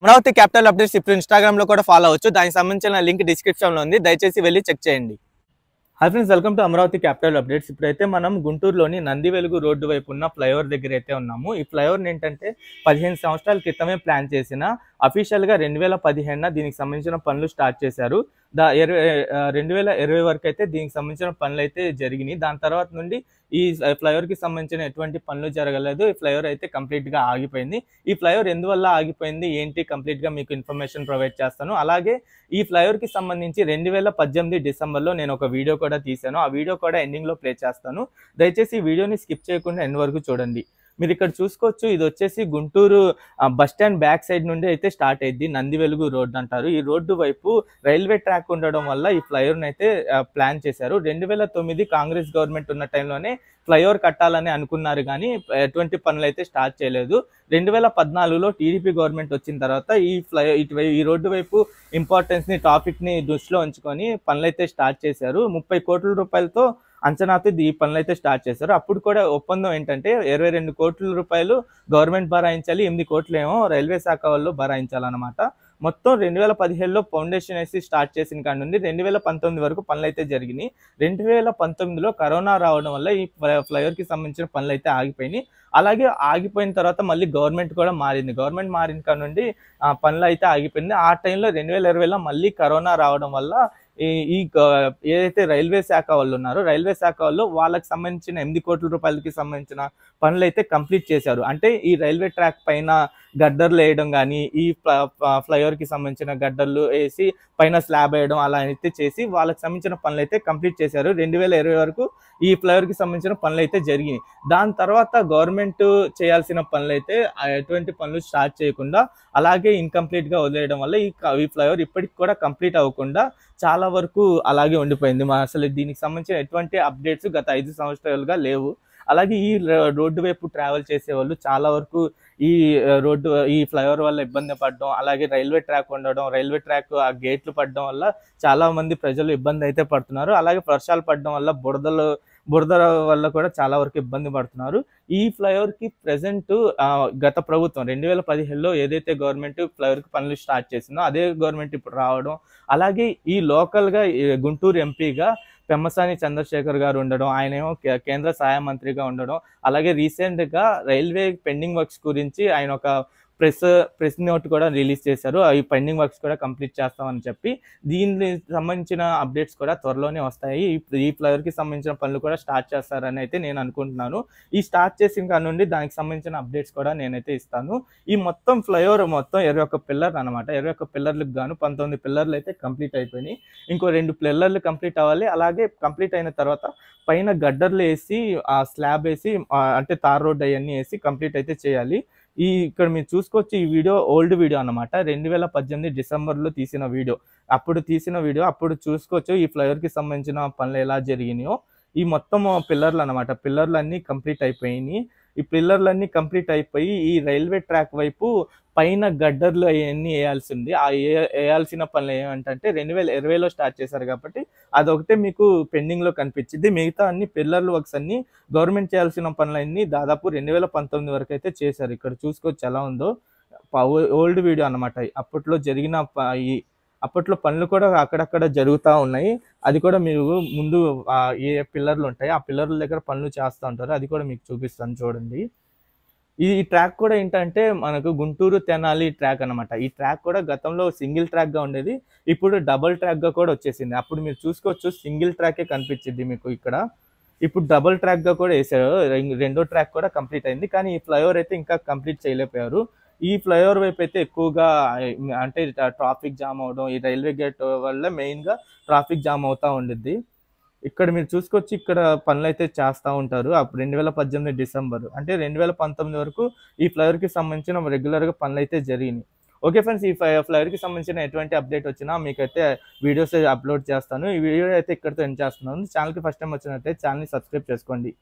Amaravati capital updates ఇప్పుడు Instagram లో కూడా ఫాలో అవ్వచ్చు. దానికి సంబంధించిన లింక్ డిస్క్రిప్షన్ లో ఉంది. దయచేసి వెళ్ళి చెక్ చేయండి. Hi friends, welcome to Amaravati capital updates. ఇప్పుడైతే మనం గుంటూరులోని నంది వెలుగు రోడ్డు వైపు ఉన్న ఫ్లైఓవర్ దగ్గర అయితే ఉన్నాము. ఈ ఫ్లైఓవర్ ఏంటంటే 15 సంవత్సరాల క్రితమే ప్లాన్ చేసిన, అఫీషియల్ గా 2015 దీనికి సంబంధించిన పనులు స్టార్ట్ చేశారు. 2020 వరకు అయితే దీనికి సంబంధించిన పనులు అయితే జరిగినాయి. దాని తర్వాత నుండి ఈ ఫ్లైఓవర్ కి సంబంధించిన ఎటువంటి పనులు జరగలేదు. ఈ ఫ్లైఓవర్ అయితే కంప్లీట్ గా ఆగిపోయింది. ఈ ఫ్లైఓవర్ ఎందువల్ల ఆగిపోయింది ఏంటి కంప్లీట్ గా మీకు ఇన్ఫర్మేషన్ ప్రొవైడ్ చేస్తాను. అలాగే ఈ ఫ్లైఓవర్ కి సంబంధించి 2018 డిసెంబర్లో నేను ఒక వీడియో కూడా తీశాను. ఆ వీడియో కూడా ఎండింగ్ లో ప్లే చేస్తాను. దయచేసి ఈ వీడియోని స్కిప్ చేయకుండా ఎండ్ వరకు చూడండి. మీరు ఇక్కడ చూసుకోవచ్చు, ఇది వచ్చేసి Guntur bus stand back side నుండి అయితే స్టార్ట్ అయింది. నంది వెలుగు రోడ్ అంటారు. ఈ రోడ్డు వైపు రైల్వే ట్రాక్ ఉండడం వల్ల ఈ ఫ్లైఓవర్ అయితే ప్లాన్ చేశారు. 2009 కాంగ్రెస్ గవర్నమెంట్ ఉన్న టైంలోనే ఫ్లైఓవర్ కట్టాలని అనుకున్నారు, కానీ ఎటువంటి పనులు అయితే స్టార్ట్ చేయలేదు. 2014లో టీడీపీ గవర్నమెంట్ వచ్చిన తర్వాత ఈ రోడ్డు వైపు ఇంపార్టెన్స్ ని, టాపిక్ ని దృష్టిలో ఉంచుకొని పనులు అయితే స్టార్ట్ చేశారు. 30 కోట్ల రూపాయలతో అంచనాతో ఈ పనులు అయితే స్టార్ట్ చేశారు. అప్పుడు కూడా ఒప్పందం ఏంటంటే 22 కోట్ల రూపాయలు గవర్నమెంట్ భరాయించాలి, 8 కోట్లు ఏమో రైల్వే శాఖ వాళ్ళు భరాయించాలన్నమాట. మొత్తం 2017లో ఫౌండేషన్ వేసి స్టార్ట్ చేసిన కాడి నుండి 2019 వరకు పనులు అయితే జరిగినాయి. 2019లో కరోనా రావడం వల్ల ఈ ఫ్లైఓవర్ కి సంబంధించిన పనులు అయితే ఆగిపోయినాయి. అలాగే ఆగిపోయిన తర్వాత మళ్ళీ గవర్నమెంట్ కూడా మారింది. గవర్నమెంట్ మారిన కాడి నుండి పనులు అయితే ఆగిపోయింది. ఆ టైంలో 2020లో మళ్ళీ కరోనా రావడం వల్ల ఏదైతే రైల్వే శాఖ వాళ్ళు ఉన్నారో, రైల్వే శాఖ వాళ్ళు వాళ్ళకి సంబంధించిన 8 కోట్ల రూపాయలకి సంబంధించిన పనులు అయితే కంప్లీట్ చేశారు. అంటే ఈ రైల్వే ట్రాక్ పైన గడ్డర్లు వేయడం కానీ, ఈ ఫ్లైఓవర్ కి సంబంధించిన గడ్డర్లు వేసి పైన స్లాబ్ వేయడం అలా అయితే చేసి వాళ్ళకి సంబంధించిన పనులు అయితే కంప్లీట్ చేశారు. 2020 వరకు ఈ ఫ్లైఓవర్ కి సంబంధించిన పనులు అయితే జరిగినాయి. దాని తర్వాత గవర్నమెంట్ చేయాల్సిన పనులు అయితే ఎటువంటి పనులు స్టార్ట్ చేయకుండా అలాగే ఇన్కంప్లీట్ గా వదిలేయడం వల్ల ఈ ఫ్లైఓవర్ ఇప్పటికి కూడా కంప్లీట్ అవ్వకుండా చాలా వరకు అలాగే ఉండిపోయింది. అసలు దీనికి సంబంధించిన ఎటువంటి అప్డేట్స్ గత 5 సంవత్సరాలుగా లేవు. అలాగే ఈ రోడ్డు వైపు ట్రావెల్ చేసే వాళ్ళు చాలా వరకు ఈ ఫ్లైఓవర్ వల్ల ఇబ్బంది పడడం, అలాగే రైల్వే ట్రాక్ ఉండడం, రైల్వే ట్రాక్ ఆ గేట్లు పడడం వల్ల చాలా మంది ప్రజలు ఇబ్బంది అయితే పడుతున్నారు. అలాగే వర్షాలు పడడం వల్ల బురద వల్ల కూడా చాలా వరకు ఇబ్బంది పడుతున్నారు. ఈ ఫ్లైఓవర్ కి ప్రెసెంట్ గత ప్రభుత్వం 2017లో ఏదైతే గవర్నమెంట్ ఫ్లైఓవర్ కి పనులు స్టార్ట్ చేసిందో అదే గవర్నమెంట్ ఇప్పుడు రావడం, అలాగే ఈ లోకల్ గా గుంటూరు ఎంపీగా పెమ్మసాని చంద్రశేఖర్ గారు ఉండడం, ఆయనేమో కేంద్ర సహాయ మంత్రిగా ఉండడం, అలాగే రీసెంట్ గా రైల్వే పెండింగ్ వర్క్స్ గురించి ఆయన ఒక ప్రెస్ నోట్ కూడా రిలీజ్ చేశారు. ఈ పెండింగ్ వర్క్స్ కూడా కంప్లీట్ చేస్తామని చెప్పి, దీనికి సంబంధించిన అప్డేట్స్ కూడా త్వరలోనే వస్తాయి. ఈ ఫ్లైఓవర్ కి సంబంధించిన పనులు కూడా స్టార్ట్ చేస్తారని అయితే నేను అనుకుంటున్నాను. ఈ స్టార్ట్ చేసిన కాడ నుండి దానికి సంబంధించిన అప్డేట్స్ కూడా నేనైతే ఇస్తాను. ఈ మొత్తం ఫ్లైఓవర్ మొత్తం 21 పిల్లర్ అనమాట. 21 పిల్లర్లకు గాను 19 పిల్లర్లు అయితే కంప్లీట్ అయిపోయినాయి. ఇంకో 2 పిల్లర్లు కంప్లీట్ అవ్వాలి. అలాగే కంప్లీట్ అయిన తర్వాత పైన గడ్డర్లు వేసి ఆ స్లాబ్ వేసి అంటే తార్ రోడ్ అవన్నీ వేసి కంప్లీట్ అయితే చేయాలి. ఇక్కడ మీరు చూసుకోవచ్చు, ఈ వీడియో ఓల్డ్ వీడియో అనమాట. 2018 డిసెంబర్లో తీసిన వీడియో. అప్పుడు చూసుకోవచ్చు ఈ ఫ్లైఓవర్ కి సంబంధించిన పనులు ఎలా జరిగినాయో. ఈ మొత్తం పిల్లర్లు అనమాట, పిల్లర్లు అన్ని కంప్లీట్ అయిపోయినాయి. ఈ పిల్లర్లన్నీ కంప్లీట్ అయిపోయి ఈ రైల్వే ట్రాక్ వైపు పైన గడ్డర్లు అవన్నీ వేయాల్సింది. వేయాల్సిన పనులు ఏమంటే 2020లో స్టార్ట్ చేశారు కాబట్టి అదొకటే మీకు పెండింగ్ లో కనిపించింది. మిగతా అన్ని పిల్లర్లు వర్క్స్ అన్ని గవర్నమెంట్ చేయాల్సిన పనులన్నీ దాదాపు 2019 వరకు అయితే చేశారు. ఇక్కడ చూసుకోవచ్చు ఎలా ఉందో, ఓల్డ్ వీడియో అనమాట. అప్పట్లో పనులు కూడా అక్కడక్కడ జరుగుతూ ఉన్నాయి. అది కూడా మీరు ముందు ఏ పిల్లర్లు ఉంటాయి ఆ పిల్లర్ల దగ్గర పనులు చేస్తూ ఉంటారు. అది కూడా మీకు చూపిస్తాను చూడండి. ఈ ట్రాక్ కూడా ఏంటంటే మనకు గుంటూరు తెనాలి ట్రాక్ అనమాట. ఈ ట్రాక్ కూడా గతంలో సింగిల్ ట్రాక్ గా ఉండేది, ఇప్పుడు డబుల్ ట్రాక్ గా కూడా వచ్చేసింది. అప్పుడు మీరు చూసుకోవచ్చు సింగిల్ ట్రాకే కనిపించింది మీకు ఇక్కడ. ఇప్పుడు డబుల్ ట్రాక్ గా కూడా వేసారు. రెండో ట్రాక్ కూడా కంప్లీట్ అయింది, కానీ ఈ ఫ్లైఓవర్ అయితే ఇంకా కంప్లీట్ చేయలేకపోయారు. ఈ ఫ్లైఓవర్ వైపు అయితే ఎక్కువగా అంటే ట్రాఫిక్ జామ్ అవడం, ఈ రైల్వే గేట్ వల్ల మెయిన్ గా ట్రాఫిక్ జామ్ అవుతా ఉండిద్ది. ఇక్కడ మీరు చూసుకోవచ్చు, ఇక్కడ పనులు అయితే చేస్తూ ఉంటారు. అప్పుడు 2018 డిసెంబర్ అంటే 2019 వరకు ఈ ఫ్లైఓవర్ కి సంబంధించిన రెగ్యులర్ గా పనులు అయితే జరిగినాయి. ఓకే ఫ్రెండ్స్, ఈ ఫ్లైఓవర్ కి సంబంధించిన ఎటువంటి అప్డేట్ వచ్చినా మీకైతే వీడియోస్ అప్లోడ్ చేస్తాను. ఈ వీడియో అయితే ఇక్కడితో ఎండ్ చేస్తున్నాను. ఛానల్కి ఫస్ట్ టైం వచ్చినట్లయితే ఛానల్ని సబ్స్క్రైబ్ చేసుకోండి.